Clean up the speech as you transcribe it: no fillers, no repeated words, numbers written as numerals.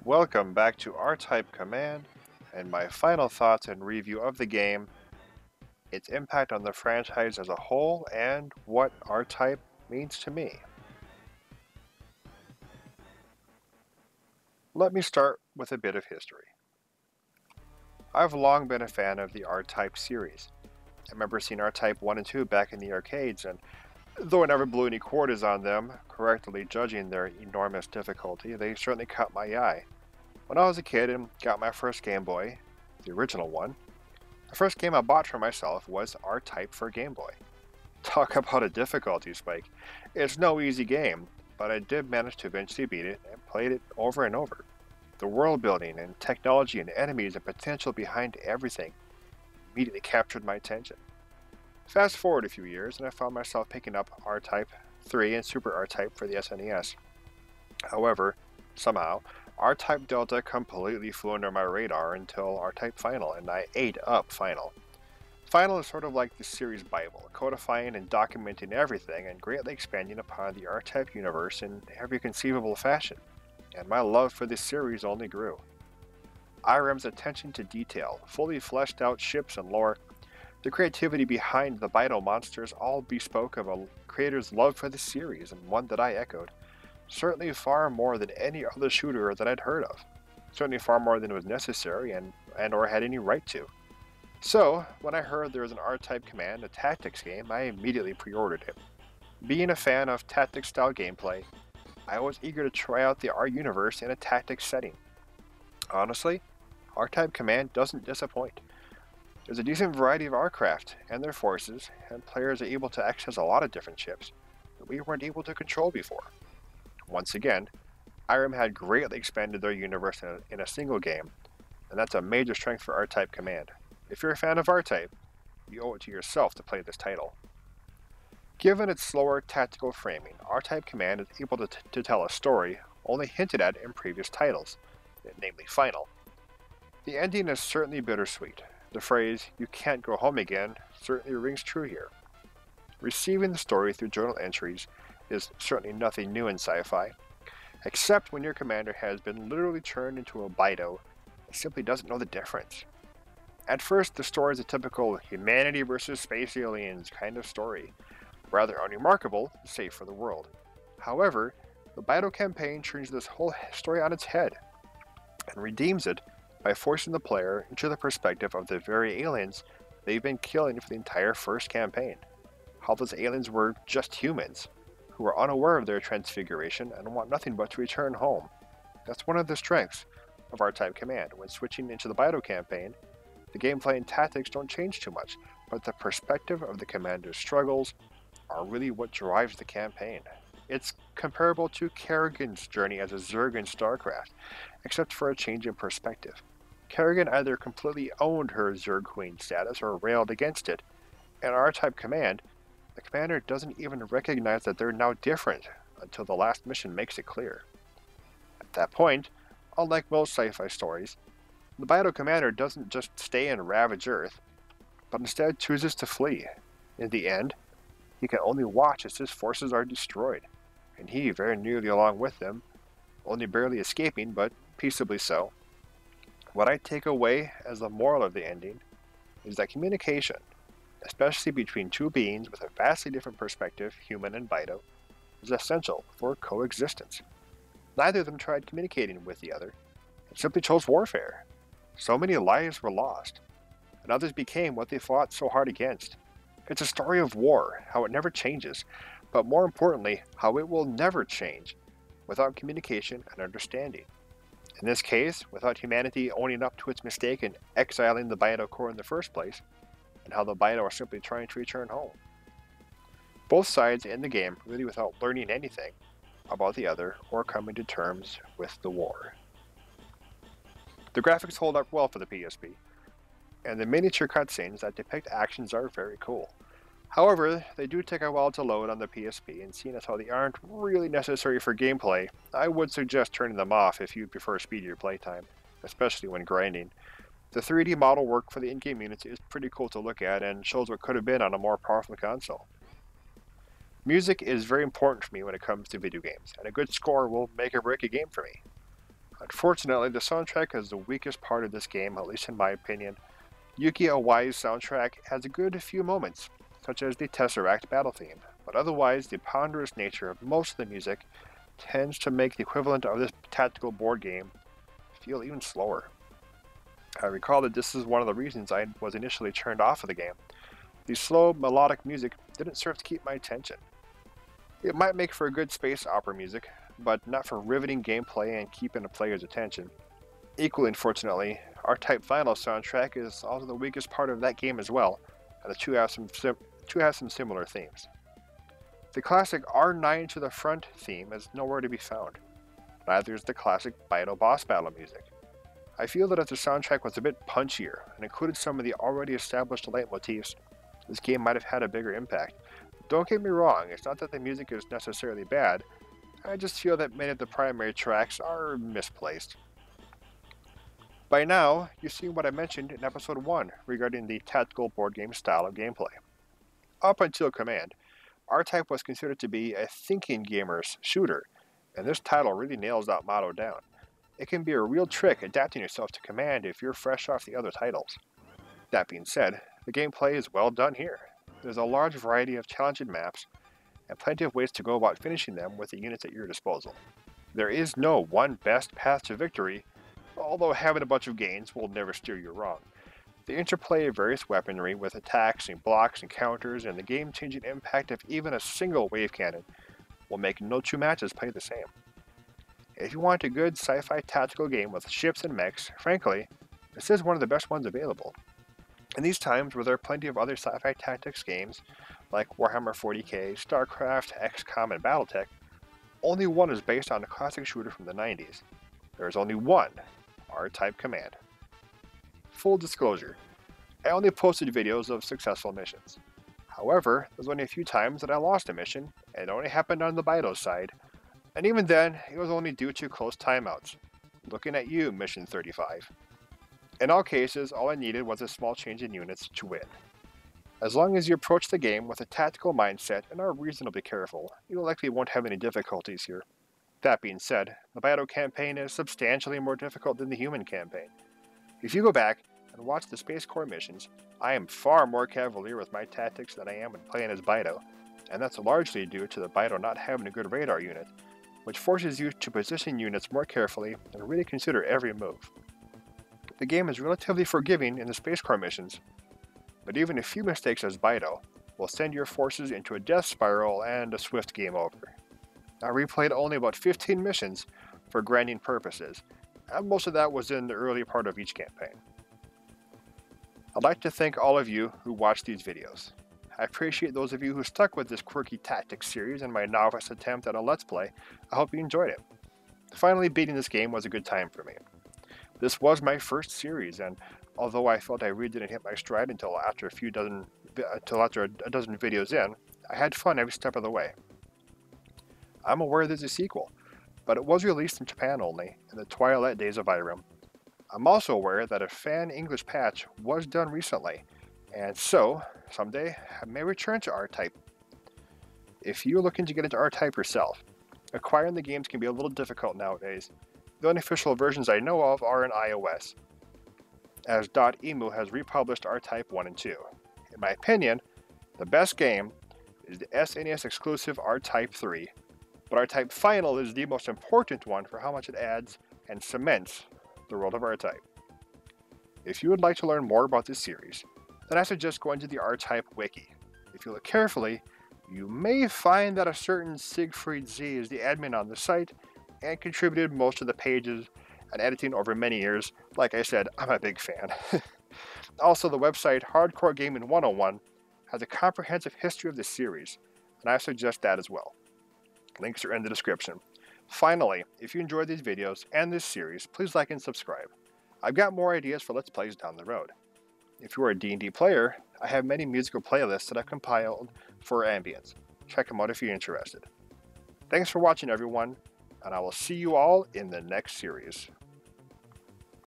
Welcome back to R-Type Command, and my final thoughts and review of the game, its impact on the franchise as a whole, and what R-Type means to me. Let me start with a bit of history. I've long been a fan of the R-Type series. I remember seeing R-Type 1 and 2 back in the arcades, and though I never blew any quarters on them, correctly judging their enormous difficulty, they certainly caught my eye. When I was a kid and got my first Game Boy, the original one, the first game I bought for myself was R-Type for Game Boy. Talk about a difficulty spike. It's no easy game, but I did manage to eventually beat it and played it over and over. The world building and technology and enemies and potential behind everything immediately captured my attention. Fast forward a few years and I found myself picking up R-Type 3 and Super R-Type for the SNES. However, somehow, R-Type Delta completely flew under my radar until R-Type Final, and I ate up Final. Final is sort of like the series Bible, codifying and documenting everything and greatly expanding upon the R-Type universe in every conceivable fashion, and my love for this series only grew. IREM's attention to detail, fully fleshed out ships and lore, the creativity behind the Bido monsters all bespoke of a creator's love for the series, and one that I echoed. Certainly far more than any other shooter that I'd heard of. Certainly far more than was necessary and or had any right to. So, when I heard there was an R-Type Command, a tactics game, I immediately pre-ordered it. Being a fan of tactics-style gameplay, I was eager to try out the R-Universe in a tactics setting. Honestly, R-Type Command doesn't disappoint. There's a decent variety of R-craft and their forces, and players are able to access a lot of different ships that we weren't able to control before. Once again, IREM had greatly expanded their universe in a single game, and that's a major strength for R-Type Command. If you're a fan of R-Type, you owe it to yourself to play this title. Given its slower tactical framing, R-Type Command is able to tell a story only hinted at in previous titles, namely Final. The ending is certainly bittersweet. The phrase, "you can't go home again," certainly rings true here. Receiving the story through journal entries is certainly nothing new in sci-fi, except when your commander has been literally turned into a Bido and simply doesn't know the difference. At first, the story is a typical humanity versus space aliens kind of story, rather unremarkable, save for the world. However, the Bido campaign turns this whole story on its head and redeems it by forcing the player into the perspective of the very aliens they've been killing for the entire first campaign. How those aliens were just humans, who are unaware of their transfiguration and want nothing but to return home. That's one of the strengths of R-Type Command. When switching into the Bido campaign, the gameplay and tactics don't change too much, but the perspective of the commander's struggles are really what drives the campaign. It's comparable to Kerrigan's journey as a Zerg in StarCraft, except for a change in perspective. Kerrigan either completely owned her Zerg Queen status or railed against it. In R-Type Command, the commander doesn't even recognize that they're now different until the last mission makes it clear. At that point, unlike most sci-fi stories, the Bido commander doesn't just stay and ravage Earth, but instead chooses to flee. In the end, he can only watch as his forces are destroyed, and he very nearly along with them, only barely escaping, but peaceably so. What I take away as the moral of the ending is that communication, especially between two beings with a vastly different perspective, human and Bido, is essential for coexistence. Neither of them tried communicating with the other, and simply chose warfare. So many lives were lost, and others became what they fought so hard against. It's a story of war, how it never changes, but more importantly, how it will never change without communication and understanding. In this case, without humanity owning up to its mistake and exiling the Bido core in the first place, and how the Bido are simply trying to return home. Both sides end the game really without learning anything about the other or coming to terms with the war. The graphics hold up well for the PSP, and the miniature cutscenes that depict actions are very cool. However, they do take a while to load on the PSP, and seeing as how they aren't really necessary for gameplay, I would suggest turning them off if you prefer speedier playtime, especially when grinding. The 3D model work for the in-game units is pretty cool to look at and shows what could have been on a more powerful console. Music is very important for me when it comes to video games, and a good score will make or break a game for me. Unfortunately, the soundtrack is the weakest part of this game, at least in my opinion. Yuki Awai's soundtrack has a good few moments, such as the Tesseract battle theme, but otherwise the ponderous nature of most of the music tends to make the equivalent of this tactical board game feel even slower. I recall that this is one of the reasons I was initially turned off of the game. The slow, melodic music didn't serve to keep my attention. It might make for good space opera music, but not for riveting gameplay and keeping a player's attention. Equally unfortunately, R-Type Final soundtrack is also the weakest part of that game as well, and the two have some similar themes. The classic R9 to the front theme is nowhere to be found. Neither is the classic Baito boss battle music. I feel that if the soundtrack was a bit punchier and included some of the already established leitmotifs, this game might have had a bigger impact. Don't get me wrong, it's not that the music is necessarily bad, I just feel that many of the primary tracks are misplaced. By now, you've seen what I mentioned in episode 1 regarding the tactical board game style of gameplay. Up until Command, R-Type was considered to be a thinking gamer's shooter, and this title really nails that motto down. It can be a real trick adapting yourself to Command if you're fresh off the other titles. That being said, the gameplay is well done here. There's a large variety of challenging maps, and plenty of ways to go about finishing them with the units at your disposal. There is no one best path to victory, although having a bunch of gains will never steer you wrong. The interplay of various weaponry with attacks and blocks and counters and the game-changing impact of even a single wave cannon will make no two matches play the same. If you want a good sci-fi tactical game with ships and mechs, frankly, this is one of the best ones available. In these times where there are plenty of other sci-fi tactics games like Warhammer 40k, StarCraft, XCOM, and Battletech, only one is based on a classic shooter from the 90s. There is only one R-Type Command. Full disclosure, I only posted videos of successful missions. However, there's only a few times that I lost a mission, and it only happened on the Baito side, and even then, it was only due to close timeouts. Looking at you, Mission 35. In all cases, all I needed was a small change in units to win. As long as you approach the game with a tactical mindset and are reasonably careful, you likely won't have any difficulties here. That being said, the Baito campaign is substantially more difficult than the human campaign. If you go back and watch the Space Corps missions, I am far more cavalier with my tactics than I am when playing as Baito, and that's largely due to the Baito not having a good radar unit, which forces you to position units more carefully and really consider every move. The game is relatively forgiving in the Space Corps missions, but even a few mistakes as Baito will send your forces into a death spiral and a swift game over. I replayed only about 15 missions for grinding purposes, and most of that was in the early part of each campaign. I'd like to thank all of you who watched these videos. I appreciate those of you who stuck with this quirky tactics series and my novice attempt at a Let's Play. I hope you enjoyed it. Finally beating this game was a good time for me. This was my first series, and although I felt I really didn't hit my stride until after a dozen videos in, I had fun every step of the way. I'm aware there's a sequel, but it was released in Japan only, in the twilight days of Irem. I'm also aware that a fan English patch was done recently, and so, someday, I may return to R-Type. If you're looking to get into R-Type yourself, acquiring the games can be a little difficult nowadays. The unofficial versions I know of are in iOS, as .emu has republished R-Type 1 and 2. In my opinion, the best game is the SNES exclusive R-Type 3, but R-Type Final is the most important one for how much it adds and cements the world of R-Type. If you would like to learn more about this series, then I suggest going to the R-Type wiki. If you look carefully, you may find that a certain Siegfried Z is the admin on the site and contributed most of the pages and editing over many years. Like I said, I'm a big fan. Also, the website Hardcore Gaming 101 has a comprehensive history of the series, and I suggest that as well. Links are in the description. Finally, if you enjoyed these videos and this series, please like and subscribe. I've got more ideas for Let's Plays down the road. If you are a D&D player, I have many musical playlists that I've compiled for ambience. Check them out if you're interested. Thanks for watching, everyone, and I will see you all in the next series.